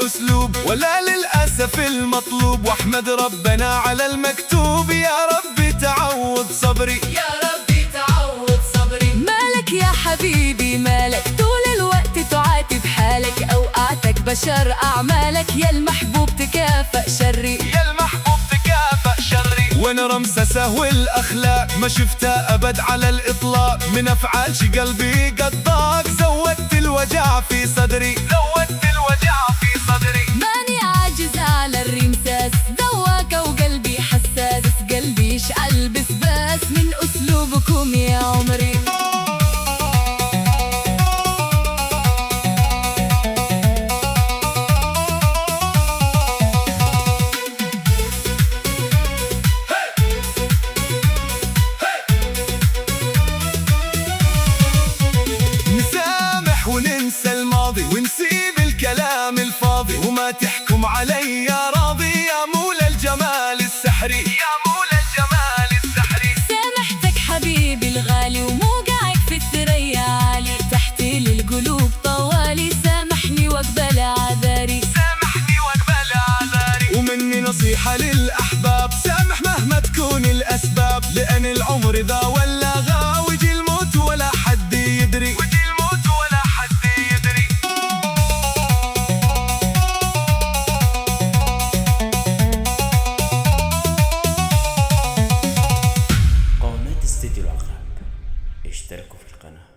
أسلوب ولا للأسف المطلوب، واحمد ربنا على المكتوب. يا ربي تعوض صبري، يا ربي تعوض صبري. مالك يا حبيبي مالك، طول الوقت تعاتب حالك، أوقاتك بشر أعمالك، يا المحبوب تكافأ شري، يا المحبوب تكافأ شري. وانا رمسسه والأخلاق ما شفتها أبد على الإطلاق، من أفعال شي قلبي قد ضاق، زودت الوجع في صدري، زودت الوجع في صدري. ماني عاجز على الرمساس، ذواك وقلبي حساس، قلبي يشعل بسباس من أسلوبكم يا عمري. نسامح وننسى الماضي ونسيب الكلام الفاضي، وما تحكم علي يا راضي يا مولى الجمال السحري، يا مولى الجمال السحري. سامحتك حبيبي الغالي وموقعك في الثريا عالي، تحت للقلوب طوالي، سامحني واقبل عذاري، سامحني واقبل عذاري. ومني نصيحة للأحباب، سامح مهما تكون الأسباب، لأن العمر ذا ولا غا، ويجي الموت ولا حد يدري، ويجي الموت ولا حد يدري. قناة استديو العقرب، اشتركوا في القناة.